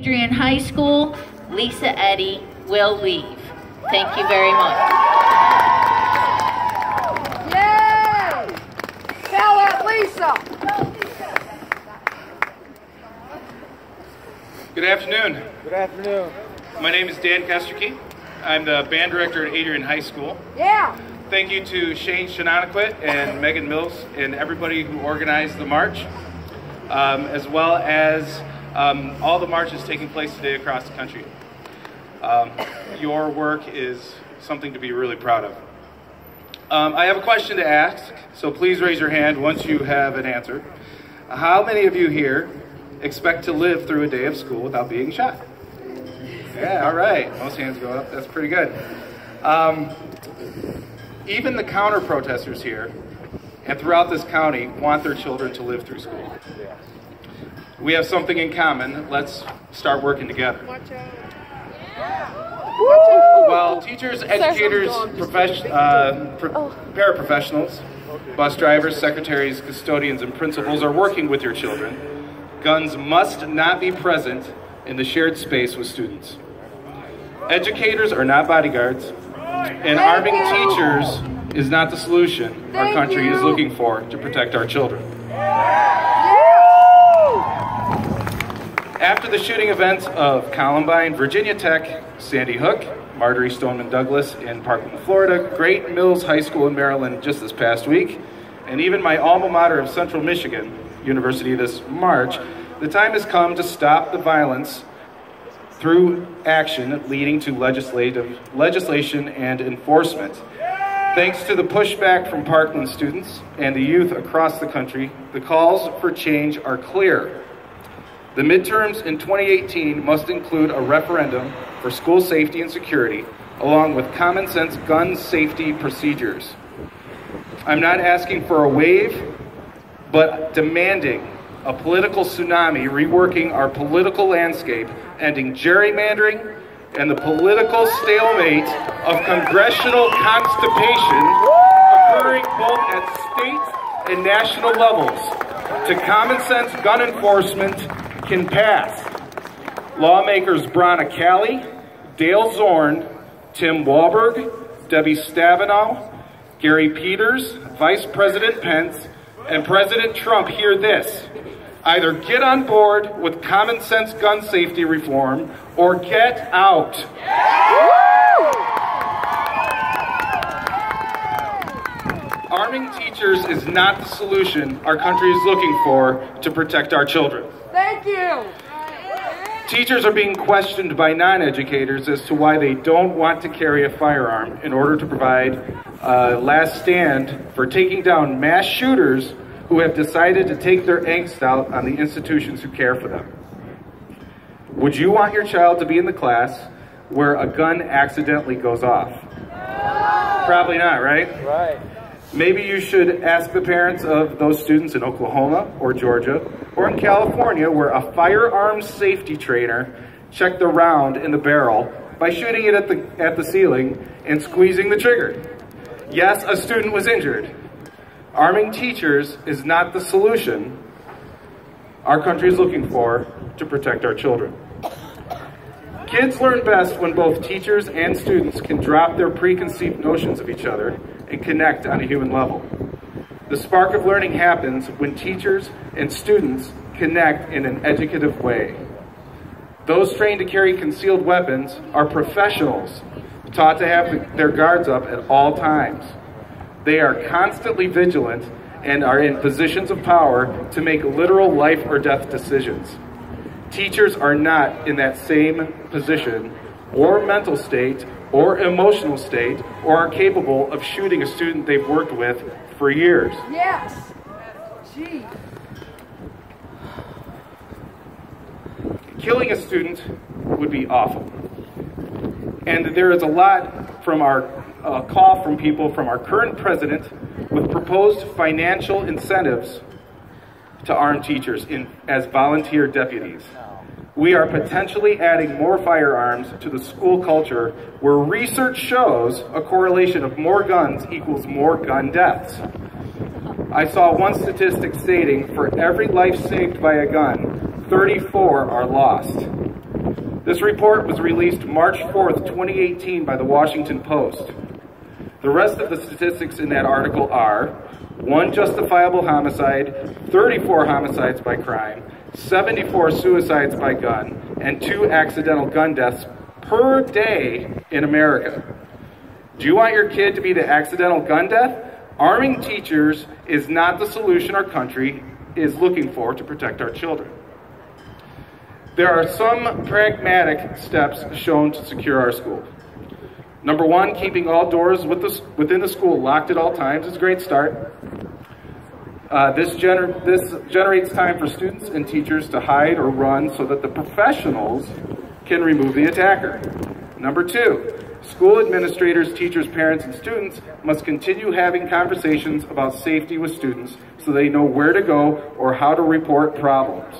Adrian High School, Lisa Eddy will leave. Thank you very much. Yay! Tell it, Lisa! Good afternoon. Good afternoon. My name is Dan Kesterke. I'm the band director at Adrian High School. Yeah! Thank you to Shane Shananaquit and Megan Mills and everybody who organized the march, as well as all the marches taking place today across the country. Your work is something to be really proud of. I have a question to ask, so please raise your hand once you have an answer. How many of you here expect to live through a day of school without being shot? Yeah, all right. Most hands go up. That's pretty good. Even the counter-protesters here and throughout this county want their children to live through school. We have something in common. Let's start working together. Well, teachers, educators, paraprofessionals, bus drivers, secretaries, custodians, and principals are working with your children. Guns must not be present in the shared space with students. Educators are not bodyguards, and arming teachers is not the solution our country is looking for to protect our children. After the shooting events of Columbine, Virginia Tech, Sandy Hook, Marjory Stoneman Douglas in Parkland, Florida, Great Mills High School in Maryland just this past week, and even my alma mater of Central Michigan University this March, the time has come to stop the violence through action leading to legislation and enforcement. Thanks to the pushback from Parkland students and the youth across the country, the calls for change are clear. The midterms in 2018 must include a referendum for school safety and security, along with common sense gun safety procedures. I'm not asking for a wave, but demanding a political tsunami reworking our political landscape, ending gerrymandering and the political stalemate of congressional constipation occurring both at state and national levels to common sense gun enforcement can pass. Lawmakers Bronna Calley, Dale Zorn, Tim Walberg, Debbie Stabenow, Gary Peters, Vice President Pence, and President Trump hear this. Either get on board with common sense gun safety reform or get out. Arming teachers is not the solution our country is looking for to protect our children. Thank you. Teachers are being questioned by non-educators as to why they don't want to carry a firearm in order to provide a last stand for taking down mass shooters who have decided to take their angst out on the institutions who care for them. Would you want your child to be in the class where a gun accidentally goes off? Probably not, right? Right. Maybe you should ask the parents of those students in Oklahoma or Georgia or in California where a firearms safety trainer checked the round in the barrel by shooting it at the ceiling and squeezing the trigger. Yes, a student was injured. Arming teachers is not the solution our country is looking for to protect our children. Kids learn best when both teachers and students can drop their preconceived notions of each other and connect on a human level. The spark of learning happens when teachers and students connect in an educative way. Those trained to carry concealed weapons are professionals taught to have their guards up at all times. They are constantly vigilant and are in positions of power to make literal life or death decisions. Teachers are not in that same position or mental state or emotional state or are capable of shooting a student they've worked with for years. Yes. Gee. Killing a student would be awful. And there is a lot from our call from people from our current president with proposed financial incentives to arm teachers as volunteer deputies. We are potentially adding more firearms to the school culture where research shows a correlation of more guns equals more gun deaths. I saw one statistic stating for every life saved by a gun, 34 are lost. This report was released March 4th, 2018 by the Washington Post. The rest of the statistics in that article are 1 justifiable homicide, 34 homicides by crime, 74 suicides by gun, and 2 accidental gun deaths per day in America. Do you want your kid to be the accidental gun death? Arming teachers is not the solution our country is looking for to protect our children. There are some pragmatic steps shown to secure our school. Number 1, keeping all doors within the school locked at all times is a great start. This generates time for students and teachers to hide or run so that the professionals can remove the attacker. Number 2, school administrators, teachers, parents, and students must continue having conversations about safety with students so they know where to go or how to report problems.